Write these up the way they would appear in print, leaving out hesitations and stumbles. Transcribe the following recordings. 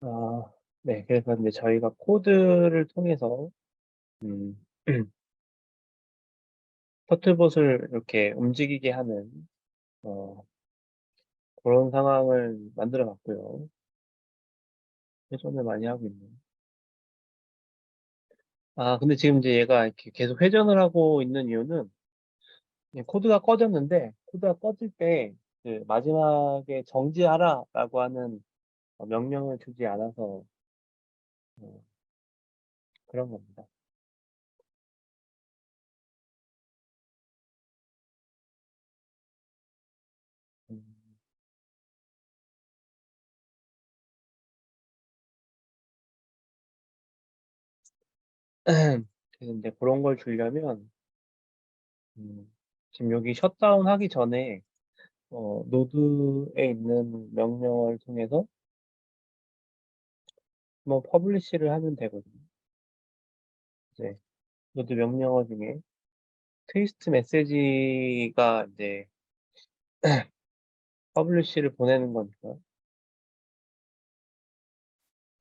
아, 네. 그래서 이제 저희가 코드를 통해서 음, 터틀봇을 이렇게 움직이게 하는 어, 그런 상황을 만들어 봤고요. 회전을 많이 하고 있는. 아, 근데 지금 이제 얘가 이렇게 계속 회전을 하고 있는 이유는 코드가 꺼졌는데 코드가 꺼질 때 그 마지막에 정지하라라고 하는 명령을 주지 않아서 어, 그런 겁니다. 음, 그래서 이제 그런 걸 주려면 지금 여기 셧다운 하기 전에 노드에 있는 명령을 통해서 뭐 퍼블리시를 하면 되거든요. 이제 노드 명령어 중에 트위스트 메시지가 이제 퍼블리시를 보내는 거니까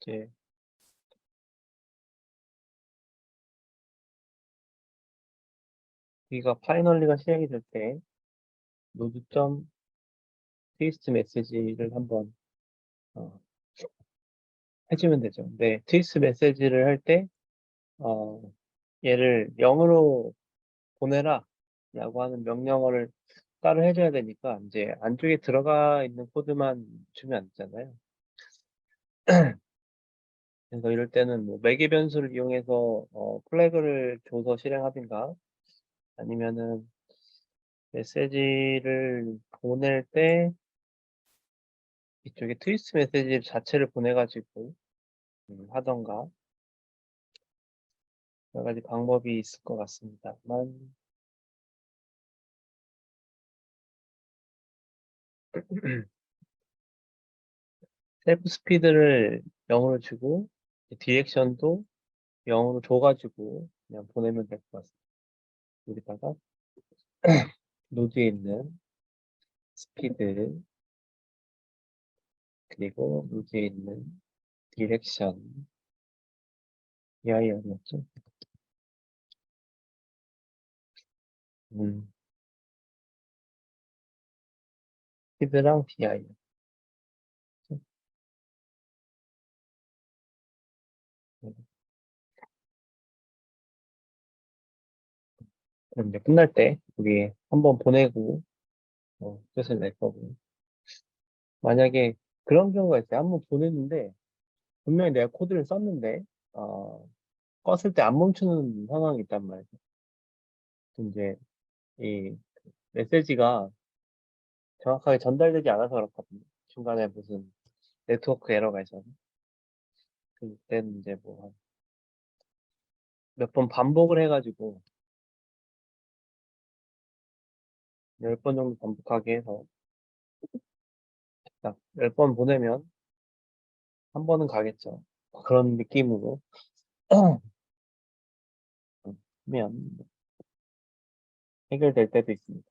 이제 여기가 파이널리가 실행이 될 때 노드.트위스트 메시지를 한번 어, 해주면 되죠. 근데 트위스트 메시지를 할 때 어, 얘를 0으로 보내라 라고 하는 명령어를 따로 해줘야 되니까 이제 안쪽에 들어가 있는 코드만 주면 안 되잖아요. 그래서 이럴 때는 뭐 매개 변수를 이용해서 플래그를 줘서 실행하든가 아니면은 메시지를 보낼 때 이쪽에 트위스트 메시지 자체를 보내가지고 하던가 여러 가지 방법이 있을 것 같습니다만 셀프 스피드를 0으로 주고 디렉션도 0으로 줘가지고 그냥 보내면 될 것 같습니다. 여기다가 노드에 있는 스피드 그리고 노드에 있는 디렉션 DIR이었죠. 음, 스피드랑 DIR. 그럼 이제 끝날 때 우리 한번 보내고 뜻을 낼 거고 만약에 그런 경우가 있어요. 한번 보냈는데 분명히 내가 코드를 썼는데 어, 껐을 때 안 멈추는 상황이 있단 말이에요. 이제 이 메시지가 정확하게 전달되지 않아서 그렇거든요. 중간에 무슨 네트워크 에러가 있어서 그때는 이제 뭐 몇 번 반복을 해가지고 10번 정도 반복하게 해서 딱 10번 보내면 한 번은 가겠죠. 그런 느낌으로 하면 해결될 때도 있습니다.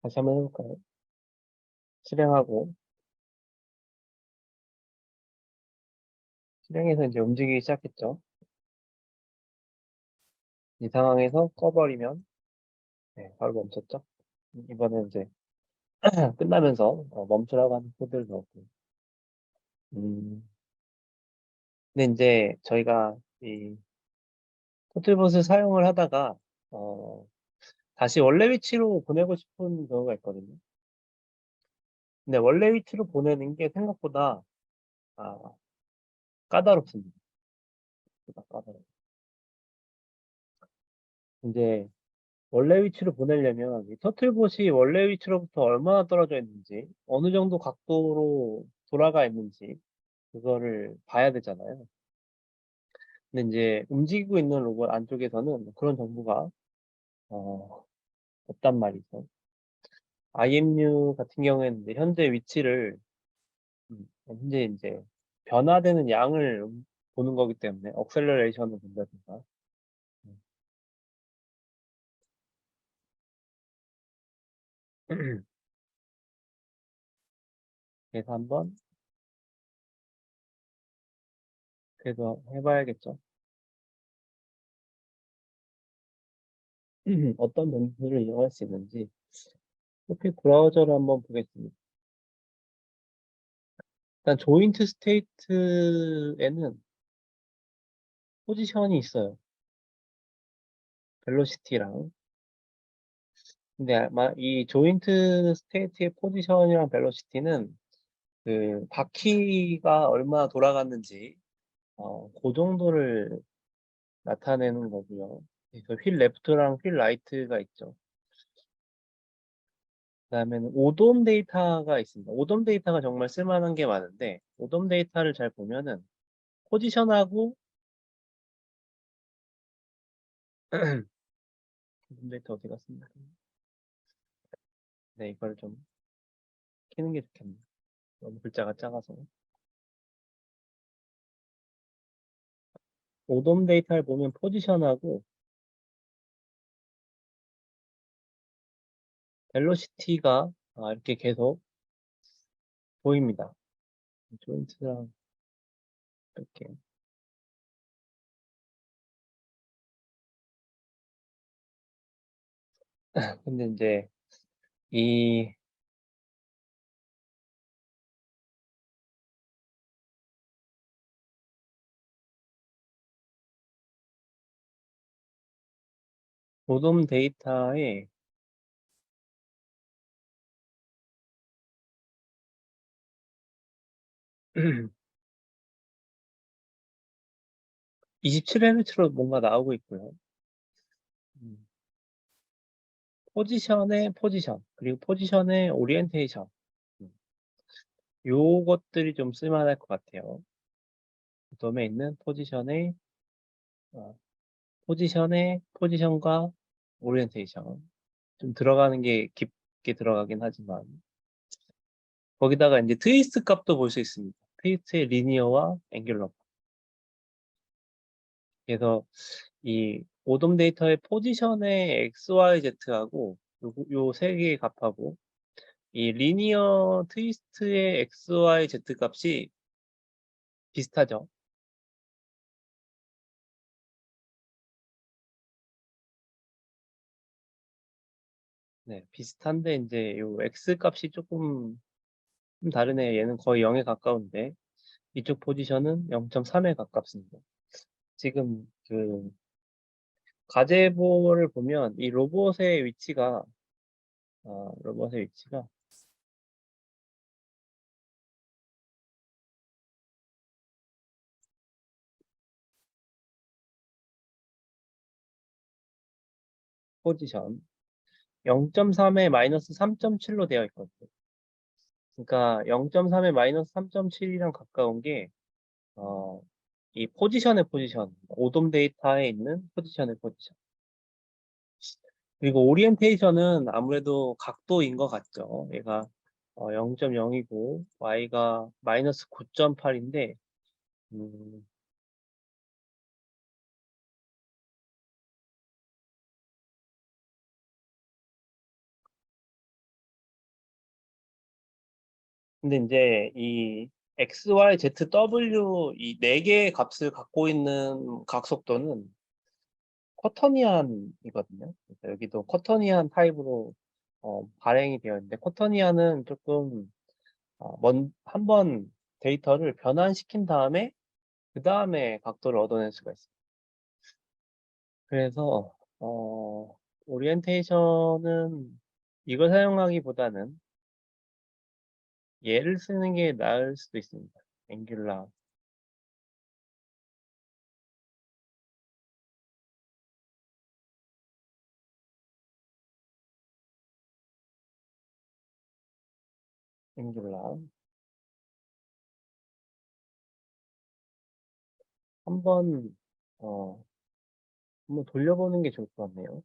다시 한번 해볼까요? 실행하고 실행해서 이제 움직이기 시작했죠. 이 상황에서 꺼버리면 네, 바로 멈췄죠. 이번엔 이제 끝나면서 멈추라고 하는 코드를 넣었고 음, 근데 이제 저희가 이 토틀봇을 사용을 하다가 어, 다시 원래 위치로 보내고 싶은 경우가 있거든요. 근데 원래 위치로 보내는 게 생각보다 아, 까다롭습니다. 생각보다 까다롭. 이제 원래 위치로 보내려면 이 터틀봇이 원래 위치로부터 얼마나 떨어져 있는지, 어느 정도 각도로 돌아가 있는지 그거를 봐야 되잖아요. 근데 이제 움직이고 있는 로봇 안쪽에서는 그런 정보가 어, 없단 말이죠. IMU 같은 경우에는 이제 현재 위치를 현재 이제 변화되는 양을 보는 거기 때문에 억셀러레이션을 본다든가 음, 그래서 한번 그래서 해봐야겠죠. 어떤 변수를 이용할 수 있는지 이렇게 브라우저를 한번 보겠습니다. 일단 조인트 스테이트에는 포지션이 있어요. 벨로시티랑. 근데 아마 이 조인트 스테이트의 포지션이랑 벨로시티는 그 바퀴가 얼마나 돌아갔는지 그 정도를 나타내는 거고요. 그래서 휠 레프트랑 휠 라이트가 있죠. 그다음에는 오돔 데이터가 있습니다. 오돔 데이터가 정말 쓸만한 게 많은데 오돔 데이터를 잘 보면은 포지션하고 오돔 데이터 어디 갔습니까? 네, 이걸 좀 키는 게 좋겠네요. 너무 글자가 작아서. 오돔 데이터를 보면 포지션하고 벨로시티가 이렇게 계속 보입니다. 조인트랑 이렇게. 근데 이제 이 오돔 데이터에 27Hz로 뭔가 나오고 있고요. 음, 포지션의 포지션, 그리고 포지션의 오리엔테이션. 음, 요것들이 좀 쓸만할 것 같아요. 오돔에 있는 어, 포지션의 포지션과 오리엔테이션. 좀 들어가는 게 깊게 들어가긴 하지만, 거기다가 이제 트위스트 값도 볼 수 있습니다. 트위스트의 리니어와 앵귤러. 그래서 이 오돔 데이터의 포지션의 x, y, z하고 요 세 개의 값하고 이 리니어 트위스트의 x, y, z 값이 비슷하죠. 네, 비슷한데 이제 요 x 값이 조금 좀 다르네요. 얘는 거의 0에 가까운데 이쪽 포지션은 0.3에 가깝습니다. 지금 그 가제보를 보면 이 로봇의 위치가 포지션 0.3에 마이너스 3.7로 되어 있거든요. 그러니까 0.3에 마이너스 3.7이랑 가까운 게 이 포지션의 포지션, 오돔 데이터에 있는 포지션의 포지션. 그리고 오리엔테이션은 아무래도 각도인 것 같죠. 얘가 0.0이고 y가 마이너스 9.8인데 근데 이제 이 x, y, z, w 이 네 개의 값을 갖고 있는 각속도는 쿼터니안이거든요. 그래서 여기도 쿼터니안 타입으로 발행이 되어 있는데 쿼터니안은 조금 한번 데이터를 변환시킨 다음에 그 다음에 각도를 얻어낼 수가 있어요. 그래서 오리엔테이션은 이걸 사용하기보다는 얘를 쓰는 게 나을 수도 있습니다. 앵귤라, 앵귤라. 한번 어, 한번 돌려보는 게 좋을 것 같네요.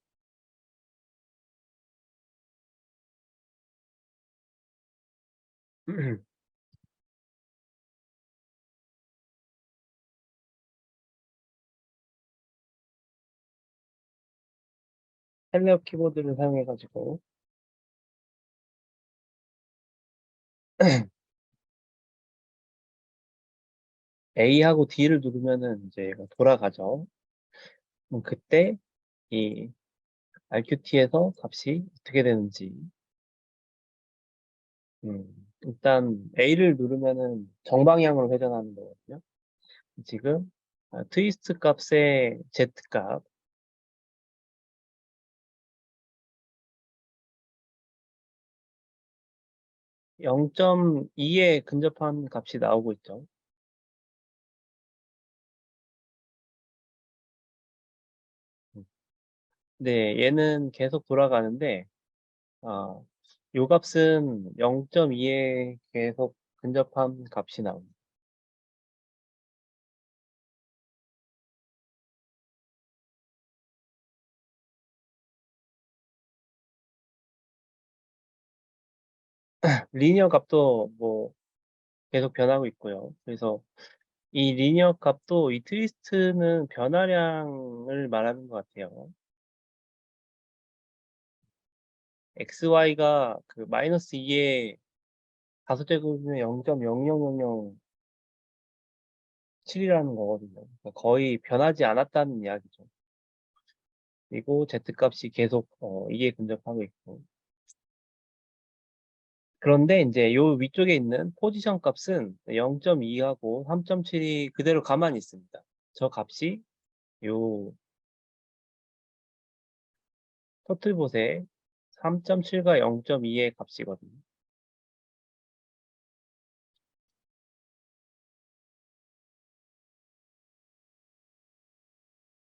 텔레업 키보드를 사용해가지고 A하고 D를 누르면은 이제 얘가 돌아가죠. 그럼 그때 이 RQT에서 값이 어떻게 되는지, 일단 A를 누르면은 정방향으로 회전하는 거거든요. 지금 트위스트 값의 Z 값 0.2에 근접한 값이 나오고 있죠. 음. 네, 얘는 계속 돌아가는데, 아, 요 값은 0.2에 계속 근접한 값이 나옵니다. 리니어 값도 뭐 계속 변하고 있고요. 그래서 이 리니어 값도 이 트위스트는 변화량을 말하는 것 같아요. xy가 그 마이너스 2에 다섯제곱이면 0.00007이라는 거거든요. 그러니까 거의 변하지 않았다는 이야기죠. 그리고 z값이 계속 2에 근접하고 있고. 그런데 이제 요 위쪽에 있는 포지션 값은 0.2하고 3.7이 그대로 가만히 있습니다. 저 값이 요 터틀봇의 3.7과 0.2의 값이거든요.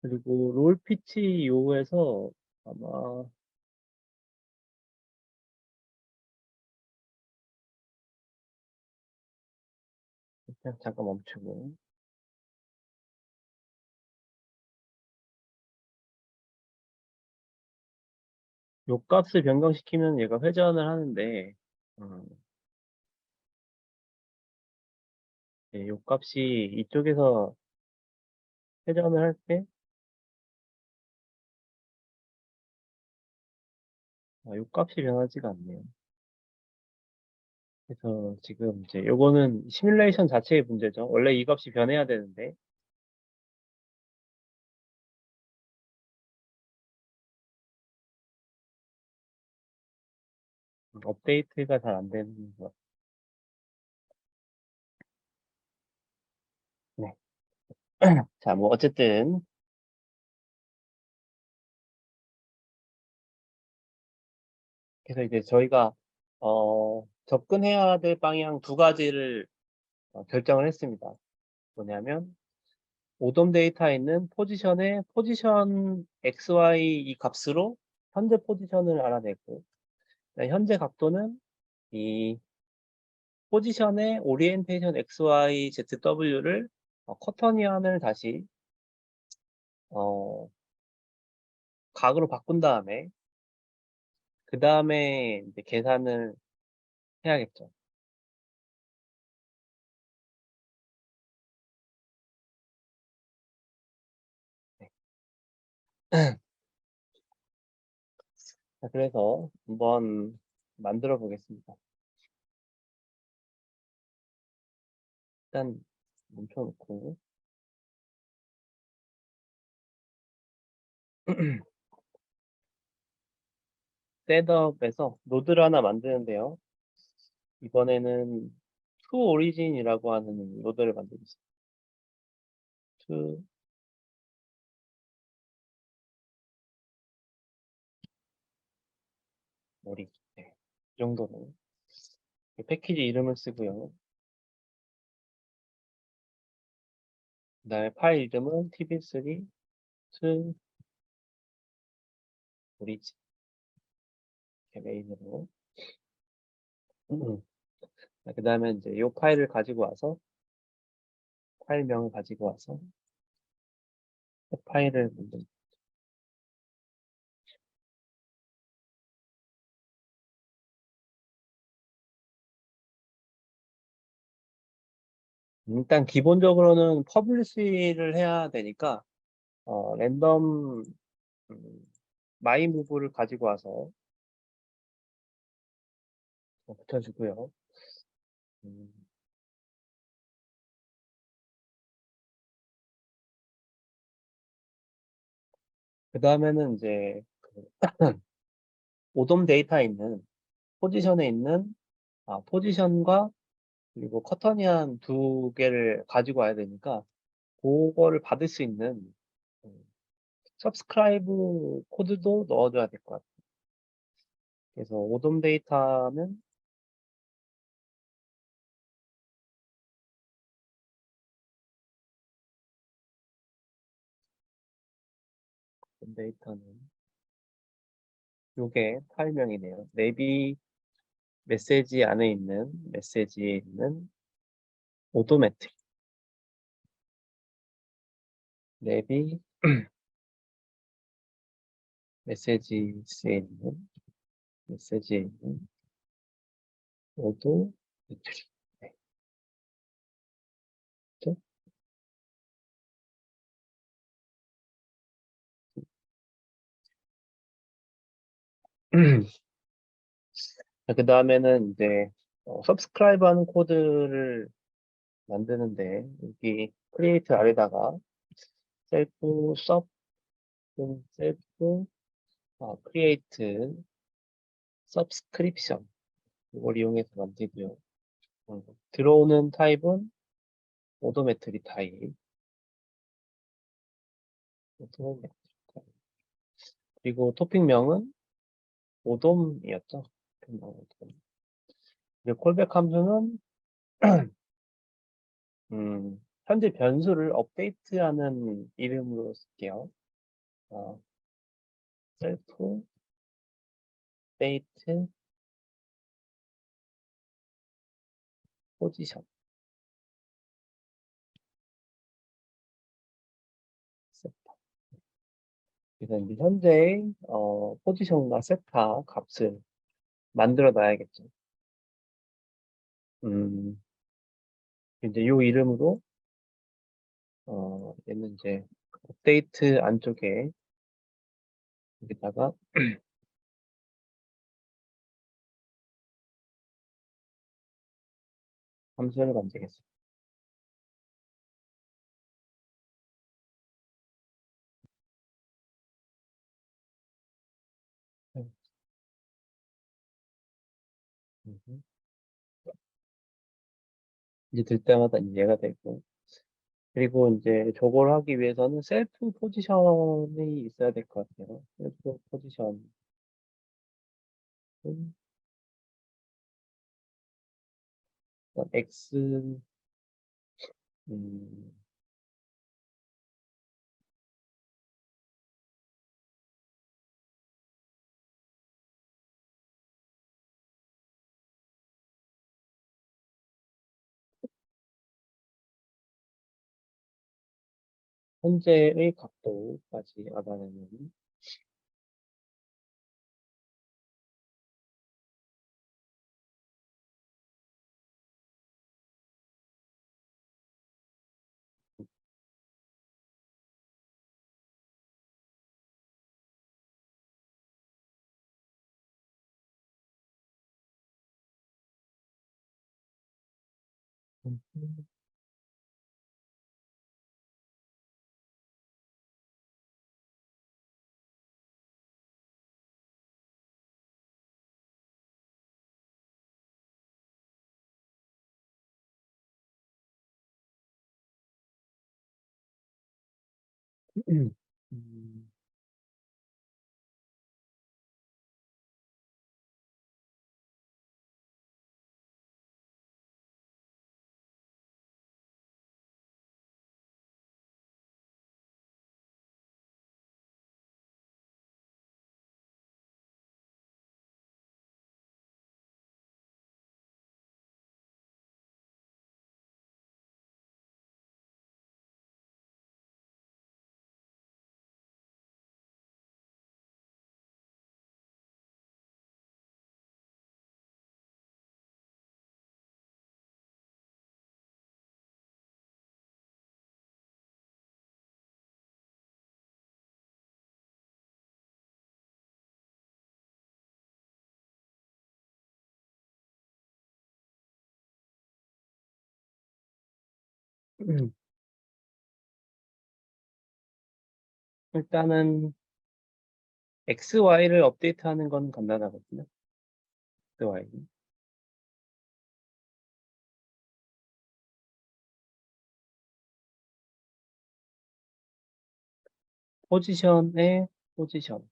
그리고 롤피치 요에서 아마 그냥 잠깐 멈추고 요 값을 변경시키면 얘가 회전을 하는데 음, 예, 요 값이 이쪽에서 회전을 할 때 요 값이 변하지가 않네요. 그래서 지금 이제 요거는 시뮬레이션 자체의 문제죠. 원래 이 값이 변해야 되는데 업데이트가 잘 안 되는 것 같네. 자, 뭐 어쨌든 그래서 이제 저희가 접근해야 될 방향 두 가지를 결정을 했습니다. 뭐냐면 오돔 데이터에 있는 포지션의 포지션 XY 이 값으로 현재 포지션을 알아내고 현재 각도는 이 포지션의 오리엔테이션 XY ZW를 커터니안을 다시 어, 각으로 바꾼 다음에 그 다음에 이제 계산을 해야겠죠. 네. 자, 그래서 한번 만들어 보겠습니다. 일단 멈춰놓고 셋업에서 노드를 하나 만드는데요. 이번에는 to origin이라고 하는 노드를 만들겠습니다. to origin. 네. 이 정도는 패키지 이름을 쓰고요. 그다음에 파일 이름은 tb3 to origin 이렇게 메인으로. 그다음에 이제 이 파일을 가지고 와서 파일명을 가지고 와서 파일을 만듭니다. 일단 기본적으로는 퍼블리시를 해야 되니까 랜덤 마이 무브를 가지고 와서 붙여주고요. 그 다음에는 이제 그 오돔 데이터에 있는 포지션에 있는 포지션과 그리고 커터니안 두 개를 가지고 와야 되니까 그거를 받을 수 있는 서브스크라이브 코드도 넣어줘야 될 것 같아요. 그래서 오돔 데이터는 오돔 데이터는 요게 파일명이네요. 내비 메시지 안에 있는 메시지에 있는 오도메트리 내비 메시지에 있는 메시지에 있는 오도메트리. 네, 그죠? 그 다음에는 이제 서브스크라이브 하는 코드를 만드는데 여기 크리에이트 아래다가 셀프 섭 셀프 크리에이트 서브스크립션 이걸 이용해서 만들고요. 들어오는 타입은 오도메트리 타입, 오도메트리 타입. 그리고 토픽명은 오돔이었죠. 그리고 콜백 함수는 현재 변수를 업데이트하는 이름으로 쓸게요. 어, 셀프 데이트 포지션. 그래서 이제 현재의 포지션과 세타 값을 만들어 놔야겠죠. 음, 이제 이 이름으로 얘는 이제 업데이트 안쪽에 여기다가 함수를 만들겠습니다. 음, 이제 들 때마다 이해가 되고 그리고 이제 저걸 하기 위해서는 셀프 포지션이 있어야 될 것 같아요. 셀프 포지션은 X 음, 현재의 각도까지 알아내는 음, 일단은 XY를 업데이트하는 건 간단하거든요. XY. 포지션의 포지션.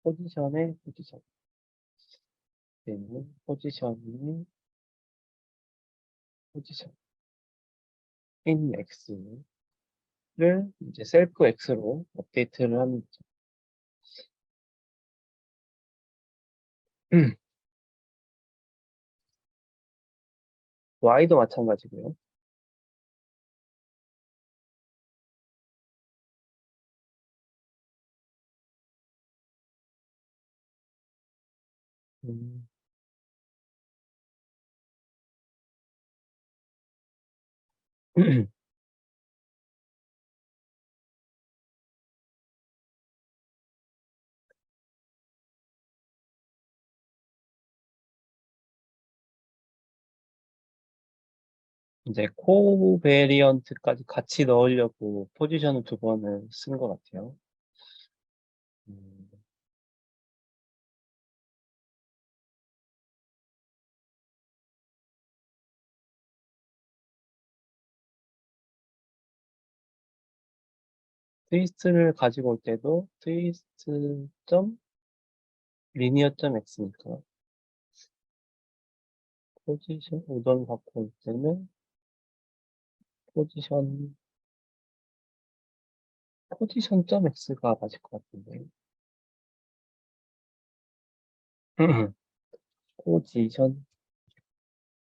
포지션의 포지션. 얘는 포지션의 포지션. in X를 이제 셀프 X로 업데이트를 하는 거죠. Y도 마찬가지고요. 음, 이제 코베리언트까지 같이 넣으려고 포지션을 두 번을 쓴 것 같아요. 음, 트위스트를 가지고 올 때도 트위스트 점 리니어 점 x니까 포지션 우선 갖고 올 때는 포지션 포지션 점 x가 맞을 것 같은데 포지션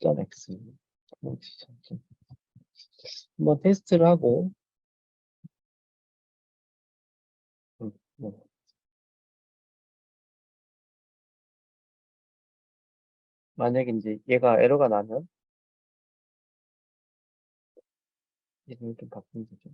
점 x 포지션 점 한번 테스트를 하고 음, 음. 만약에 이제 얘가 에러가 나면 이름을 좀 바꾸면 되죠.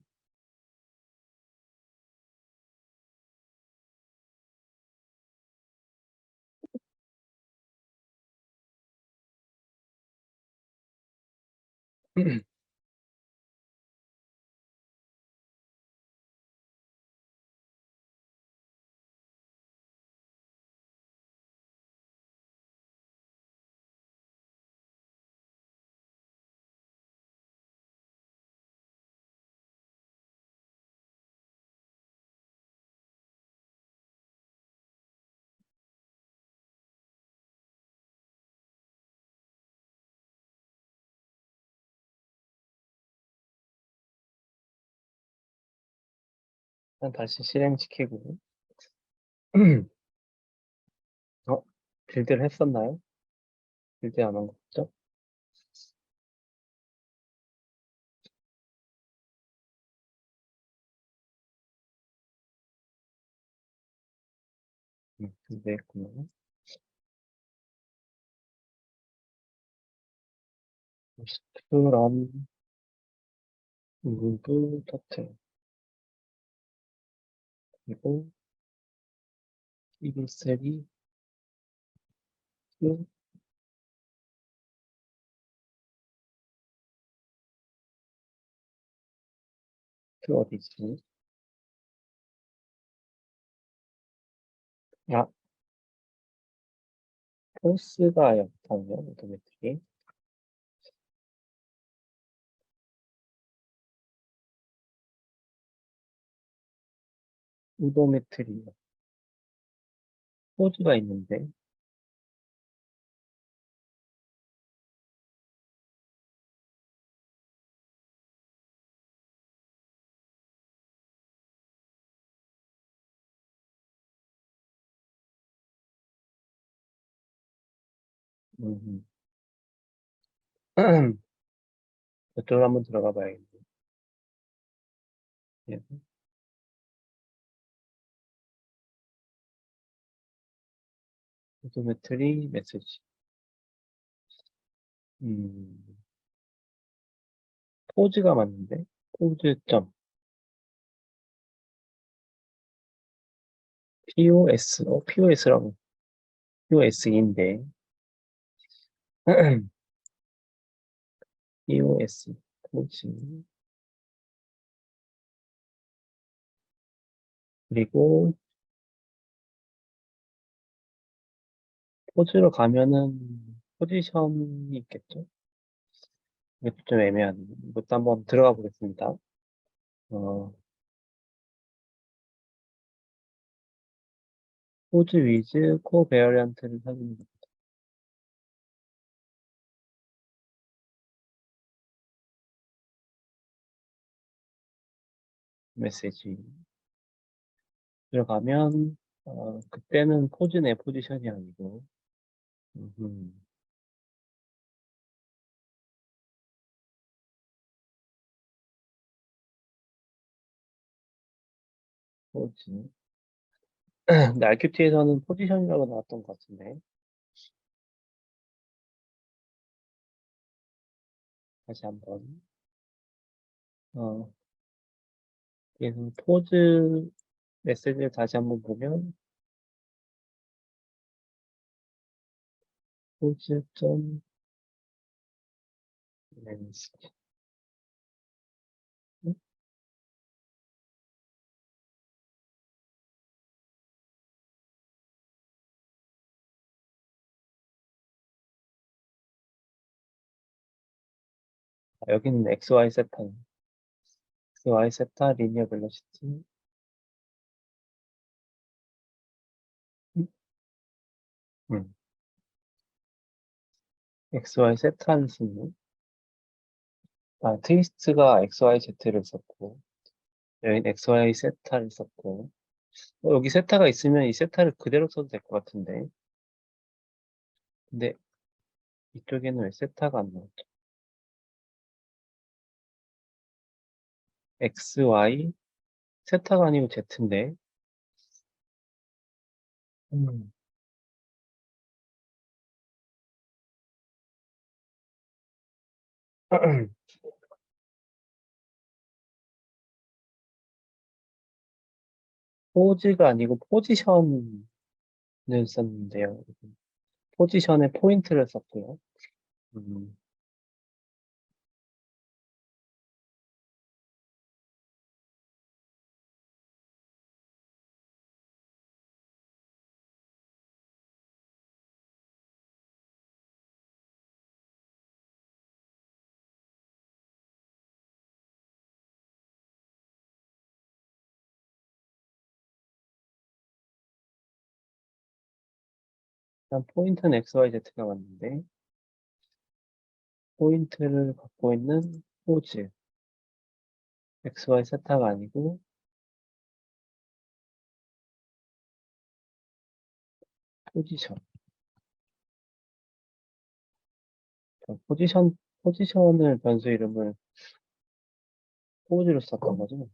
일단 다시 실행시키고 어? 빌드를 했었나요? 빌드 안 한 거 같죠? 빌드 했구나. 스트런 무브 터틀 그리고 이글셀이 그, 그 어디지? 아, 포스가 역할이요, 오토매틱이. 오도메트리. 포즈가 있는데, 음, 이쪽으로 한번 들어가 봐야겠네. 예, 오도메트리 메시지. 음, 포즈가 맞는데? 포즈 점. POS, POS라고, POS인데, POS, 포즈. 그리고 포즈로 가면은 포지션이 있겠죠? 이것도 좀 애매한, 이것도 한번 들어가 보겠습니다. 어, 포즈 위즈 코 베어리언트를 사는 메시지. 들어가면, 그때는 포즈네 포지션이 아니고, 음, 포즈. 근데 RQT에서는 포지션이라고 나왔던 것 같은데, 다시 한번. 어, 그래서 포즈 메시지를 다시 한번 보면, 포즈 점, 메시지. 여기는 XY 세타, XY 세타 리니어 벨로시티, 음, XY 세타를 쓰는, 트위스트가 XYZ를 썼고, 여긴 XY 세타를 썼고, 여기 세타가 있으면 이 세타를 그대로 써도 될 것 같은데, 근데 이쪽에는 왜 세타가 안 나오죠? XY, 세타가 아니고 Z인데, 음. 포즈가 아니고 포지션을 썼는데요. 포지션에 포인트를 썼고요. 음, 일단 포인트는 XYZ가 맞는데, 포인트를 갖고 있는 포즈, XY 세타가 아니고, 포지션. 포지션을 변수 이름을 포즈로 썼던 거죠.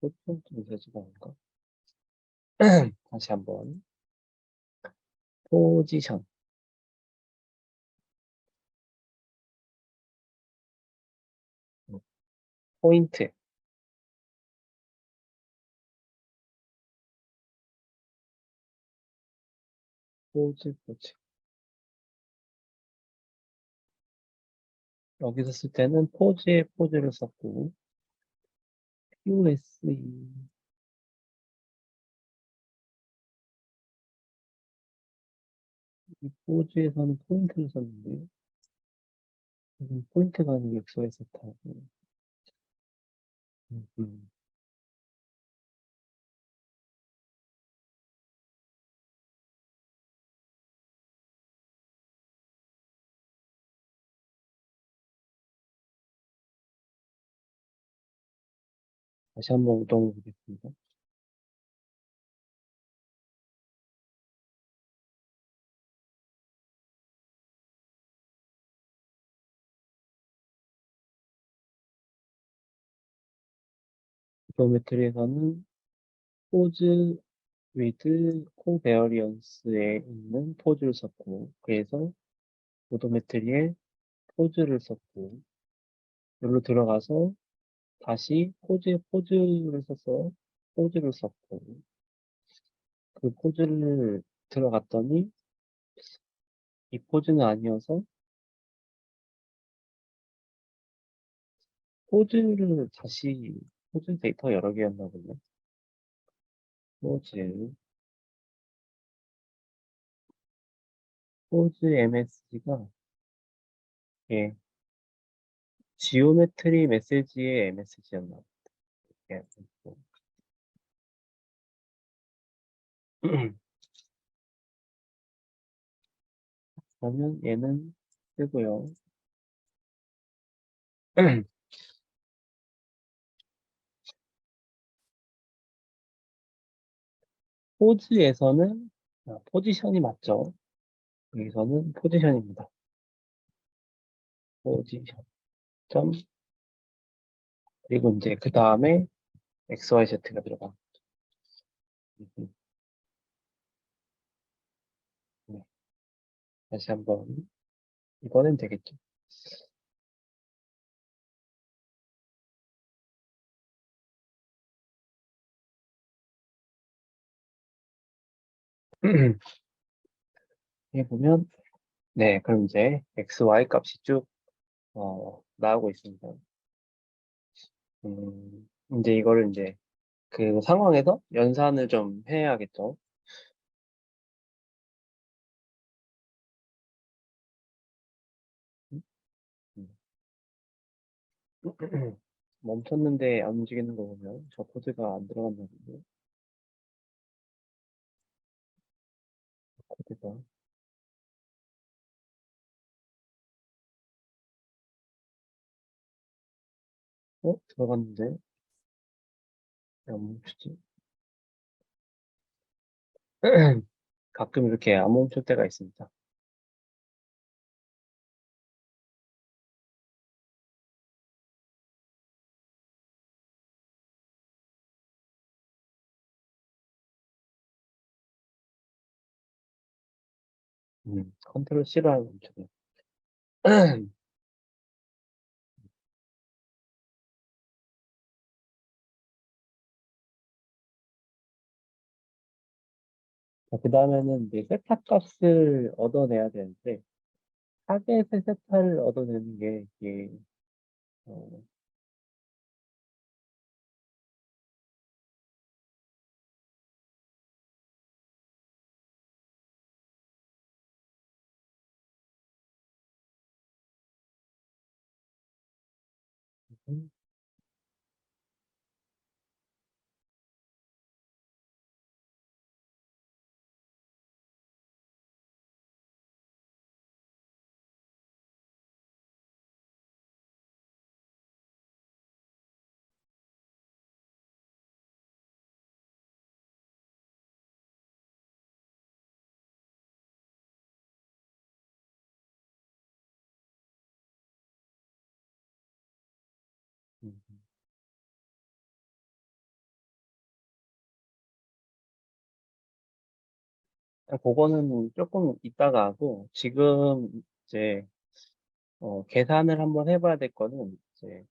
포지션 메시지가 아닌가? 다시 한번. 포지션, 포인트, 포즈. 여기서 쓸 때는 포즈에 포즈를 썼고, POSE, 이 포즈에서는 포인트를 썼는데, 여기 포인트가 아니고 엑소에 썼다고. 음. 다시 한번 우동을 보겠습니다. 지오메트리에서는 포즈 with covariance에 있는 포즈를 썼고, 그래서 오도메트리에 포즈를 썼고, 여기로 들어가서 다시 포즈를 써서 포즈를 썼고, 그 포즈를 들어갔더니 이 포즈는 아니어서 포즈 데이터 여러 개였나 보네. 포즈, 포즈 MSG가, 예, 지오메트리 메시지의 MSG였나 보네. 예, 그러면 얘는 쓰고요. 포즈에서는 포지션이 맞죠? 여기서는 포지션입니다. 포지션. 점. 그리고 이제 그 다음에 XYZ가 들어가. 음, 네. 다시 한번 이번엔 되겠죠. 해 보면 네, 그럼 이제 XY 값이 쭉 나오고 있습니다. 이제 이거를 이제 그 상황에서 연산을 좀 해야겠죠. 음, 음. 멈췄는데 안 움직이는 거 보면 저 코드가 안 들어간다는 데 코드가 들어갔는데 왜 안 멈추지? 가끔 이렇게 안 멈출 때가 있습니다. 컨트롤 C로 하면 멈춰요. 그 다음에는 이제 세타 값을 얻어내야 되는데 타겟의 세타를 얻어내는 게 이게 어, 음, 음. 그거는 조금 이따가 하고 지금 이제 계산을 한번 해봐야 될 거는 이제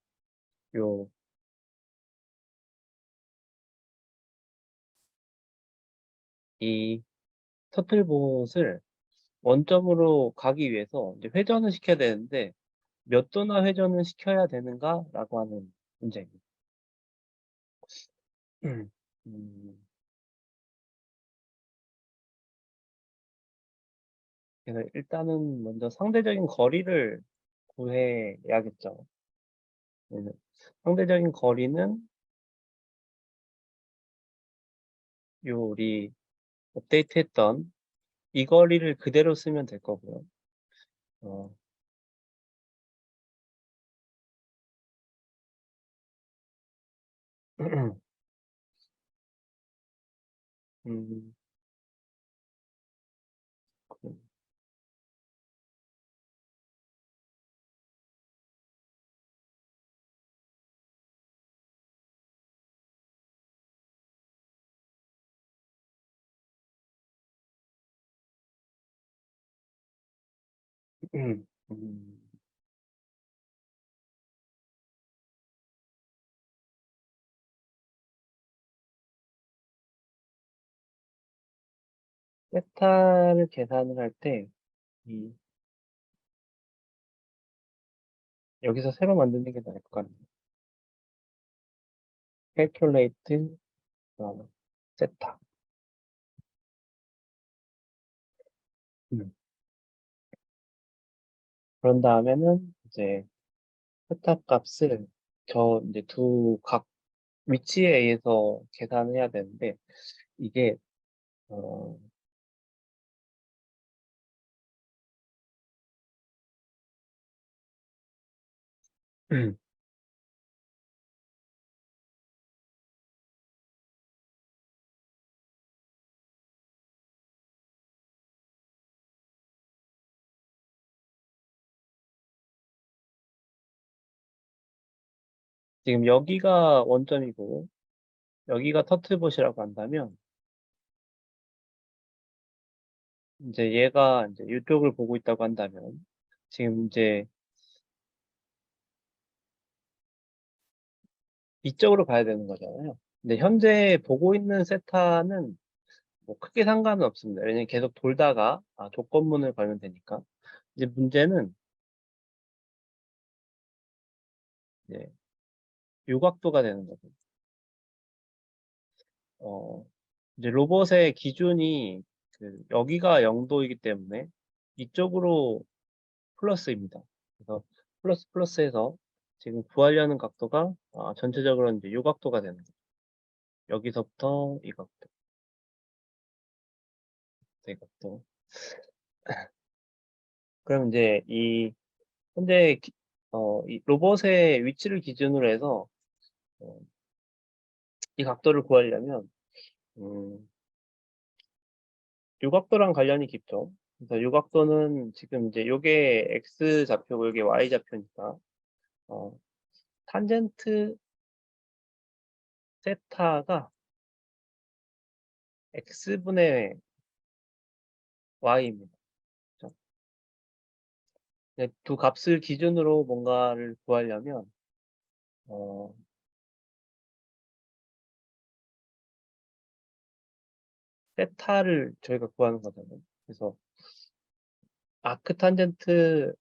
요 이 터틀봇을 원점으로 가기 위해서 이제 회전을 시켜야 되는데 몇 도나 회전을 시켜야 되는가라고 하는 문제입니다. 음, 그래서 일단은 먼저 상대적인 거리를 구해야겠죠. 네, 상대적인 거리는 요 우리 업데이트했던 이 거리를 그대로 쓰면 될 거고요. 어, 음, 그- 음, 음, 세타를 계산을 할 때, 이, 여기서 새로 만드는 게 나을 것 같네요. calculate, 세타. 음. 그런 다음에는 이제 세타 값을 이제 두 각 위치에 의해서 계산해야 되는데, 이게, 어, 지금 여기가 원점이고, 여기가 터틀봇이라고 한다면, 이제 얘가 이제 이쪽을 보고 있다고 한다면, 지금 이제 이쪽으로 가야 되는 거잖아요. 근데 현재 보고 있는 세타는 뭐 크게 상관은 없습니다. 왜냐면 계속 돌다가 조건문을 걸면 되니까. 이제 문제는 이제 요각도가 되는 거죠. 어, 이제 로봇의 기준이 여기가 0도이기 때문에 이쪽으로 플러스입니다. 그래서 플러스에서 지금 구하려는 각도가 전체적으로 이제 요각도가 되는 거죠. 여기서부터 이 각도, 이 각도. 그럼 이제 현재 이 로봇의 위치를 기준으로 해서 어, 이 각도를 구하려면 음, 요각도랑 관련이 깊죠. 그래서 요각도는 지금 이제 요게 x 좌표고 요게 y 좌표니까 어, 탄젠트 세타가 x분의 y입니다. 그죠? 근데 두 값을 기준으로 뭔가를 구하려면 어, 세타를 저희가 구하는 거잖아요. 그래서 아크 탄젠트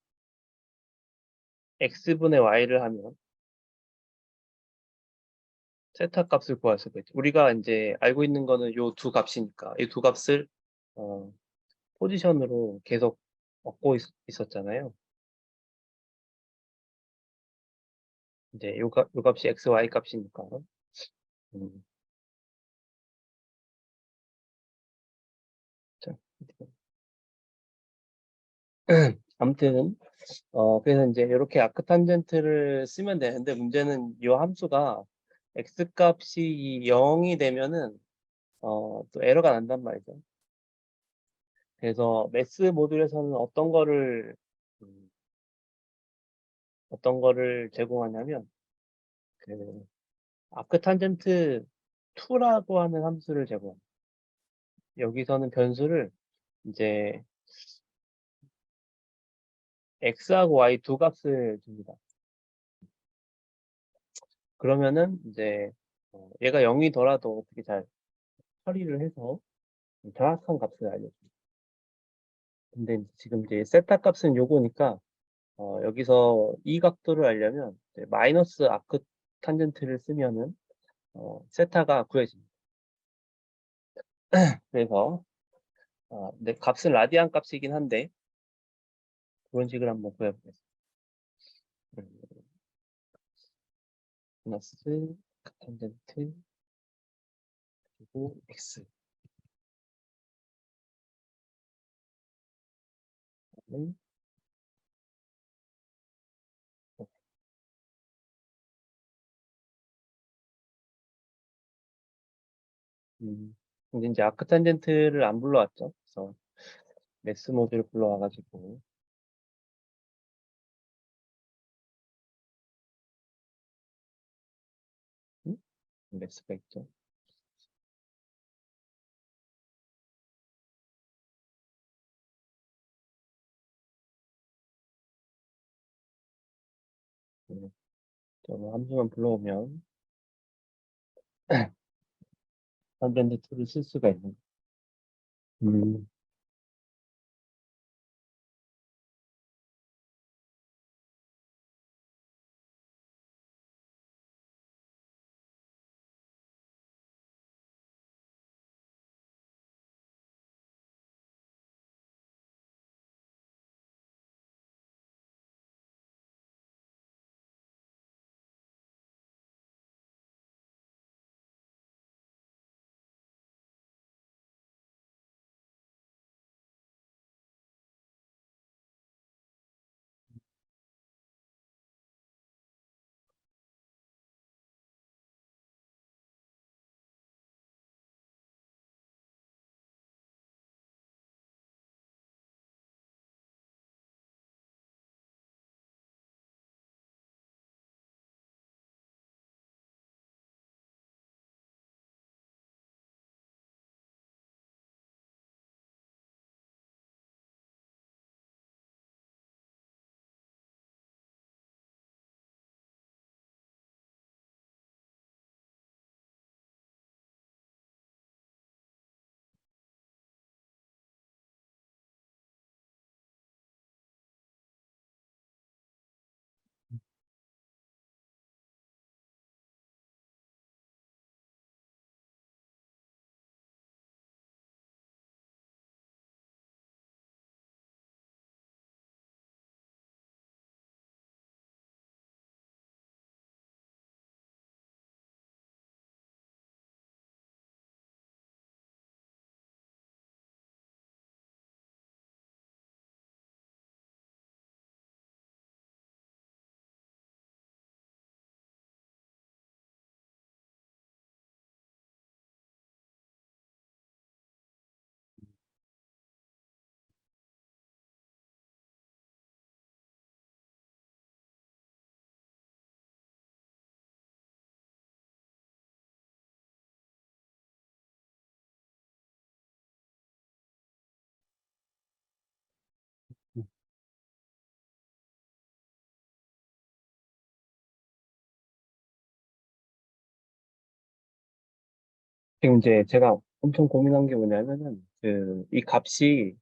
x분의 y를 하면 세타 값을 구할 수가 있죠. 우리가 이제 알고 있는 거는 요 두 값이니까 이 두 값을 어, 포지션으로 계속 얻고 있었잖아요. 이제 요 값이 x, y 값이니까. 음, 자, 아무튼 그래서 이제 이렇게 아크탄젠트를 쓰면 되는데 문제는 이 함수가 x 값이 0이 되면은 또 에러가 난단 말이죠. 그래서 매스 모듈에서는 음, 어떤 거를 제공하냐면 그 아크탄젠트 2라고 하는 함수를 제공합니다. 여기서는 변수를 이제 x하고 y 두 값을 줍니다. 그러면은 이제 얘가 0이더라도 어떻게 잘 처리를 해서 정확한 값을 알려줍니다. 근데 지금 이제 세타 값은 요거니까 여기서 이 각도를 알려면 이제 마이너스 아크 탄젠트를 쓰면은 세타가 구해집니다. 그래서 근데 값은 라디안 값이긴 한데 그런 식으로 한번 구해보겠습니다. 음, 마이너스 아크 탄젠트 그리고 x 는 근데 이제 아크 탄젠트를 안 불러왔죠. 그래서 매스 모듈 불러와가지고 음? 매스가 있죠. 네, 저거 함수만 불러오면 단전대 툴을 쓸 수가 있는 거예요. 음, 지금 이제 제가 엄청 고민한 게 뭐냐면은, 이 값이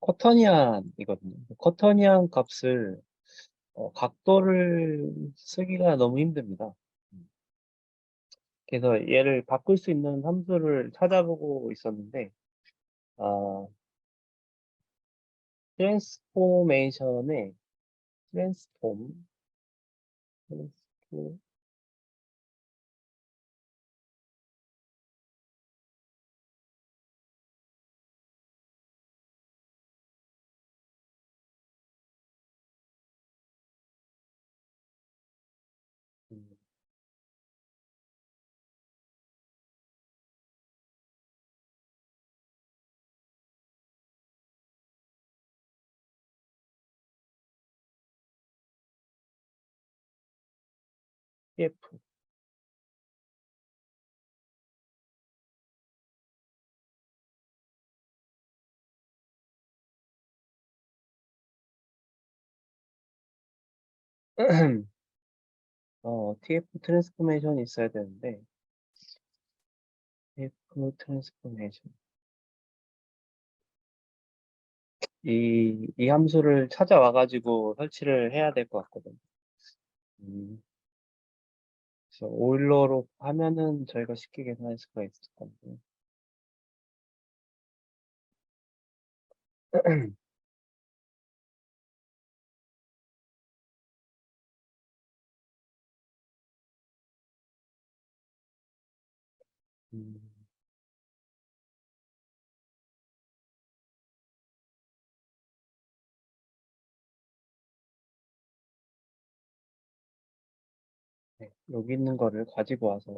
쿼터니안이거든요. 쿼터니안 값을, 각도를 쓰기가 너무 힘듭니다. 그래서 얘를 바꿀 수 있는 함수를 찾아보고 있었는데, 아, 트랜스포메이션의 트랜스폼, 트랜스포, 음, TF. TF 트랜스포메이션이 있어야 되는데, TF 트랜스포메이션. 이 함수를 찾아와가지고 설치를 해야 될 것 같거든요. 음, 그래서 오일러로 하면은 저희가 쉽게 계산할 수가 있을 건데. 음, 네, 여기 있는 거를 가지고 와서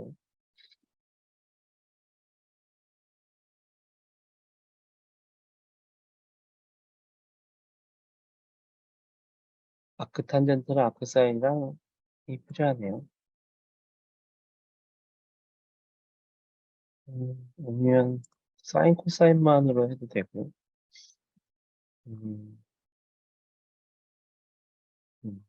아크 탄젠트랑 아크 사인이랑 이 필요하네요. 아니면 사인 코사인만으로 해도 되고. 음, 음,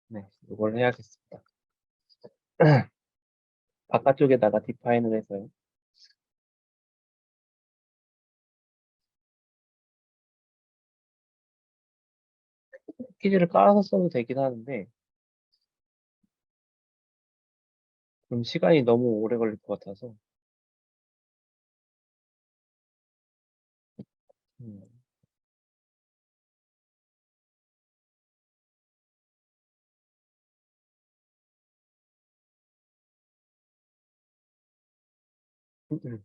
네, 이걸 해야겠습니다. 바깥쪽에다가 디파인을 해서요. 패키지를 깔아서 써도 되긴 하는데, 그럼 시간이 너무 오래 걸릴 것 같아서, 음, 음.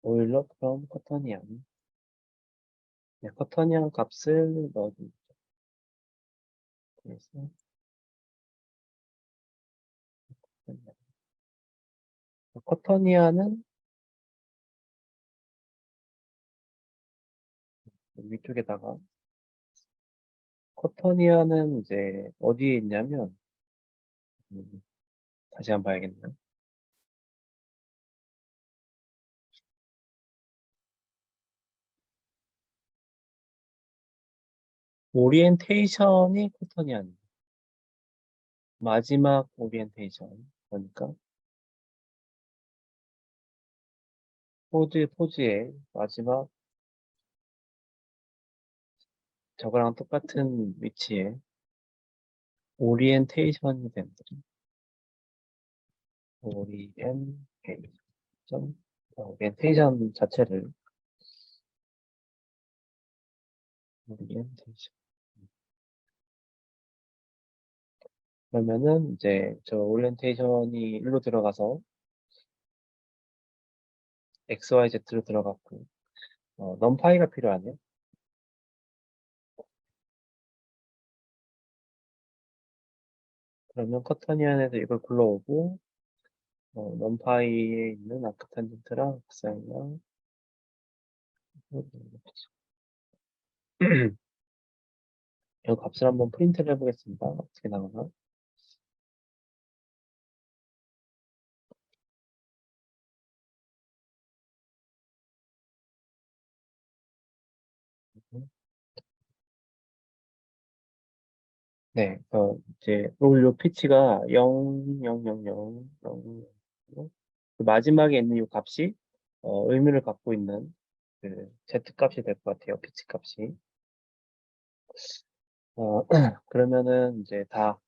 오일러 그럼 커터니안. 네, 커터니안 값을 넣어줍니다. 그래서, 커터니아는 위쪽에다가, 커터니아는 이제 어디에 있냐면, 음, 다시 한번 봐야겠네요. 오리엔테이션이 커터니아입니다. 마지막 오리엔테이션. 그러니까, 포즈의 마지막 저거랑 똑같은 위치에 오리엔테이션이 됩니다. 오리엔테이션 자체를 오리엔테이션. 그러면은 이제 저 오리엔테이션이 일로 들어가서 XYZ로 들어갔고 넘파이가 필요하네요. 그러면 커터니안에서 이걸 불러오고 넘파이에 있는 아크 탄젠트랑 코사인이랑 이 값을 한번 프린트를 해보겠습니다. 어떻게 나오나? 네, 이제 롤 피치가 0, 0, 0, 0, 0, 그 마지막에 있는 이 값이 의미를 갖고 있는 그 Z 값이 될 것 같아요. 피치 값이. 그러면은 이제 다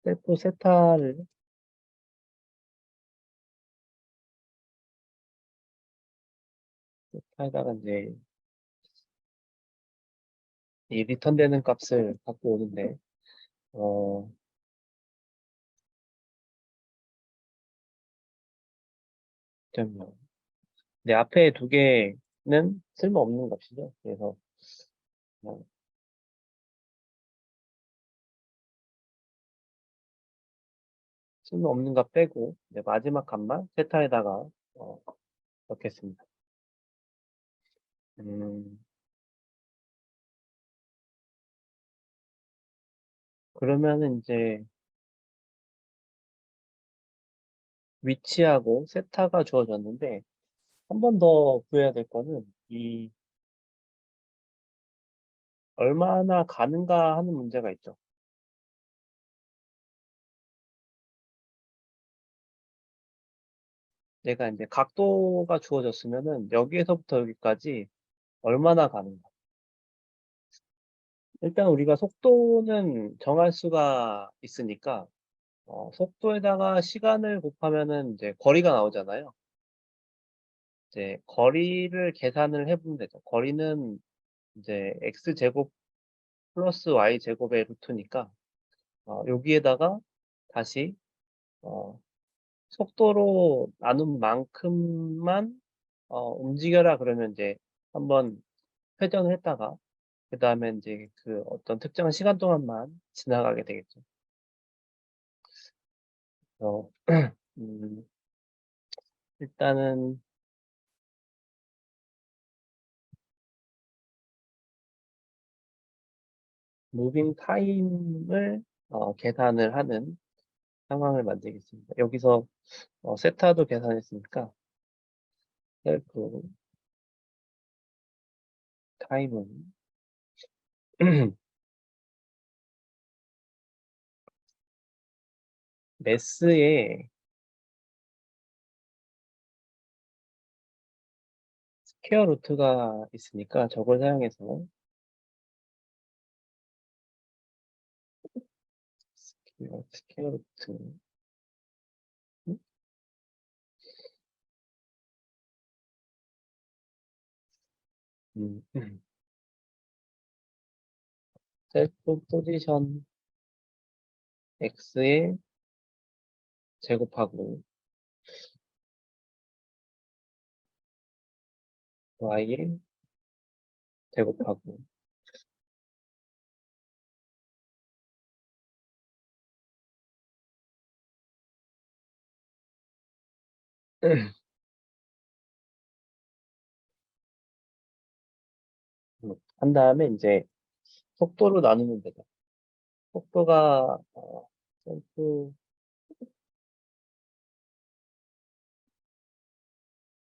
셀프 세타에다가 이제 이 리턴되는 값을 갖고 오는데, 어, 잠깐만요. 내 앞에 두 개는 쓸모없는 값이죠. 그래서 그냥 쓸모없는 값 빼고 이제 마지막 값만 세타에다가 어, 넣겠습니다. 음, 그러면은 이제 위치하고 세타가 주어졌는데 한 번 더 구해야 될 거는 이 얼마나 가는가 하는 문제가 있죠. 내가 이제 각도가 주어졌으면은 여기에서부터 여기까지 얼마나 가는가. 일단 우리가 속도는 정할 수가 있으니까 속도에다가 시간을 곱하면은 이제 거리가 나오잖아요. 이제 거리를 계산을 해보면 되죠. 거리는 이제 x제곱 플러스 y제곱의 루트니까 여기에다가 다시 어, 속도로 나눈 만큼만 움직여라 그러면 이제 한번 회전을 했다가 그 다음에 이제 그 어떤 특정한 시간 동안만 지나가게 되겠죠. 그래서 음, 일단은 무빙 타임을 계산을 하는 상황을 만들겠습니다. 여기서 세타도 계산했으니까 셀프 타임은 매스에 스퀘어 루트가 있으니까 저걸 사용해서 스퀘어 루트 셀프 포지션 x에 제곱하고 y에 제곱하고 한 다음에 이제 속도로 나누면 되죠. 속도가 셀프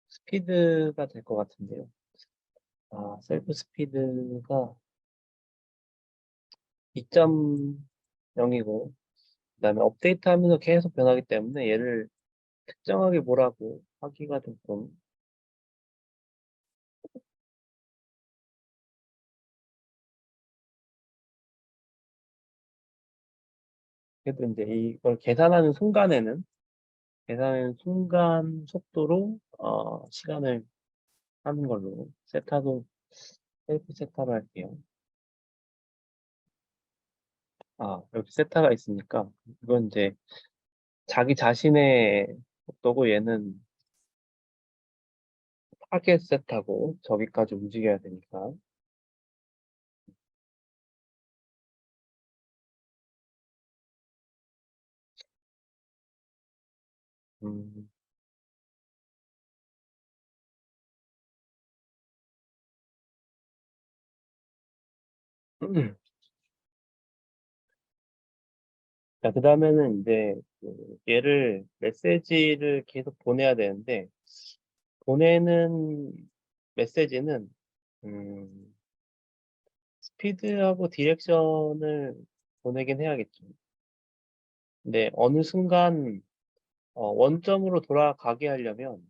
스피드가 될 것 같은데요. 셀프 스피드가 2.0이고 그다음에 업데이트하면서 계속 변하기 때문에 얘를 특정하게 뭐라고 하기가 좀 그래도 이제 이걸 계산하는 순간 속도로 시간을 하는 걸로 세타도 셀프 세타로 할게요. 여기 세타가 있으니까 이건 이제 자기 자신의 속도고 얘는 타겟 세타고 저기까지 움직여야 되니까 음, 자, 그 다음에는 이제 얘를 메시지를 계속 보내야 되는데 보내는 메시지는 음, 스피드하고 디렉션을 보내긴 해야겠죠. 근데 어느 순간 원점으로 돌아가게 하려면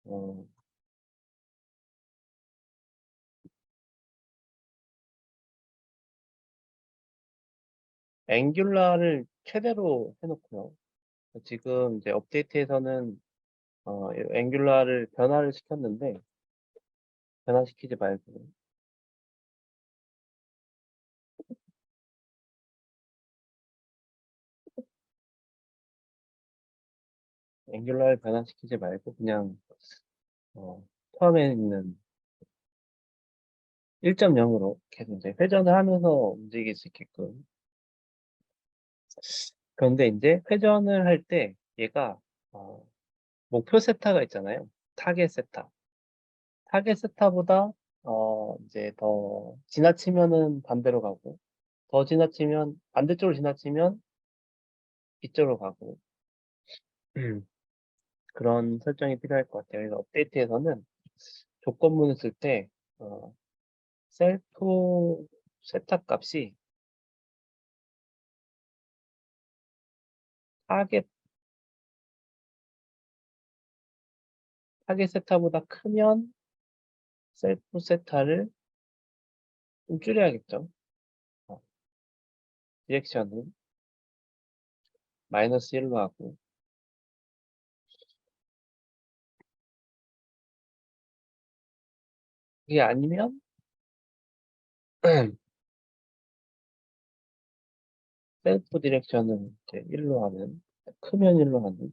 어, 앵귤라를 최대로 해놓고요. 지금 이제 업데이트에서는 앵귤라를 변화를 시켰는데 변화시키지 말고 앵귤라를 변화시키지 말고 그냥 처음에 있는 1.0으로 계속 이제 회전을 하면서 움직일 수 있게끔. 그런데 이제 회전을 할 때 얘가 어, 목표 세타가 있잖아요. 타겟 세타. 타겟 세타보다 이제 더 지나치면은 반대로 가고 더 지나치면 반대쪽으로 지나치면 이쪽으로 가고 그런 설정이 필요할 것 같아요. 그래서 업데이트에서는 조건문을 쓸 때 셀프 세타 값이 타겟 타겟 세타보다 크면 셀프 세타를 좀 줄여야겠죠. 어, 디렉션은 마이너스 1로 하고 그게 아니면 셀프 디렉션을 이제 1로 하는 크면 1로 하는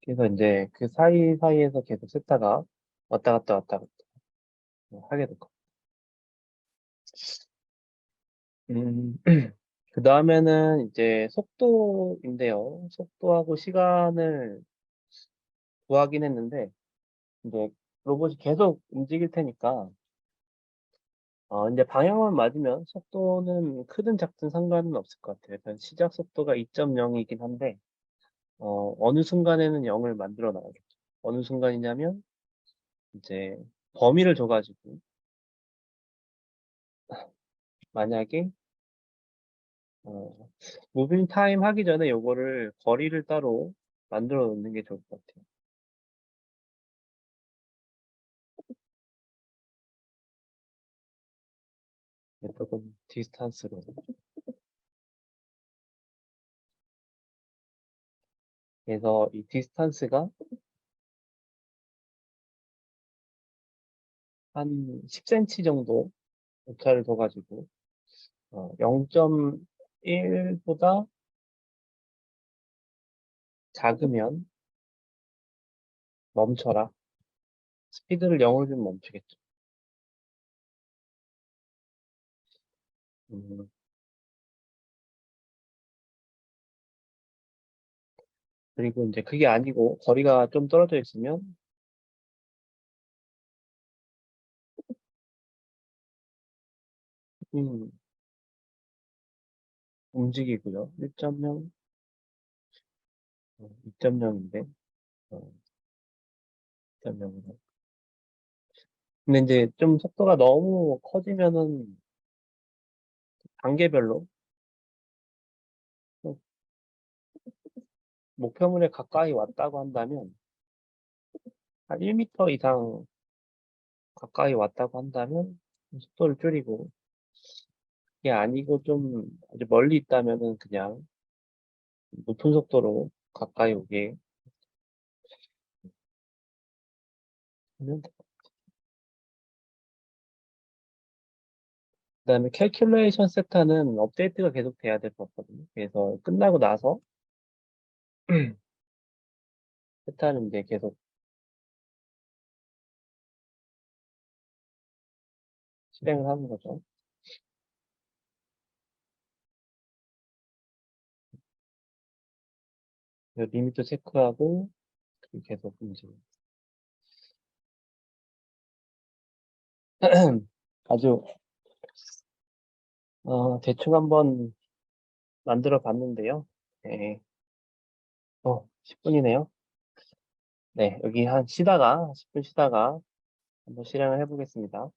그래서 이제 그 사이사이에서 계속 세타가 왔다 갔다 하게 될 겁니다. 음, 그 다음에는 이제 속도인데요. 속도하고 시간을 구하긴 했는데 이제 로봇이 계속 움직일 테니까 이제 방향만 맞으면 속도는 크든 작든 상관은 없을 것 같아요. 일단 시작 속도가 2.0이긴 한데, 어느 순간에는 0을 만들어 나가겠죠. 어느 순간이냐면, 이제 범위를 줘가지고, 만약에, 어, 무빙 타임 하기 전에 요거를 거리를 따로 만들어 놓는 게 좋을 것 같아요. 조금 디스탄스로. 그래서 이 디스탄스가 한 10cm 정도 오차를 둬가지고, 0.1보다 작으면 멈춰라. 스피드를 0으로 좀 멈추겠죠. 음, 그리고 이제 그게 아니고 거리가 좀 떨어져 있으면 음, 움직이고요. 1.0, 2.0인데 2.0으로. 근데 이제 좀 속도가 너무 커지면은 단계별로 좀 목표물에 가까이 왔다고 한다면 한 1m 이상 가까이 왔다고 한다면 속도를 줄이고 그게 아니고 좀 아주 멀리 있다면은 그냥 높은 속도로 가까이 오게 하면 돼. 그다음에 캘큘레이션 세타는 업데이트가 계속 돼야 될 것 같거든요. 그래서 끝나고 나서 세타는 이제 계속 실행을 하는 거죠. 그래서 리미트 체크하고 그리고 계속 이제 아주 대충 한번 만들어 봤는데요. 네. 10분이네요. 네, 여기 한 쉬다가 10분 쉬다가 한번 실행을 해보겠습니다.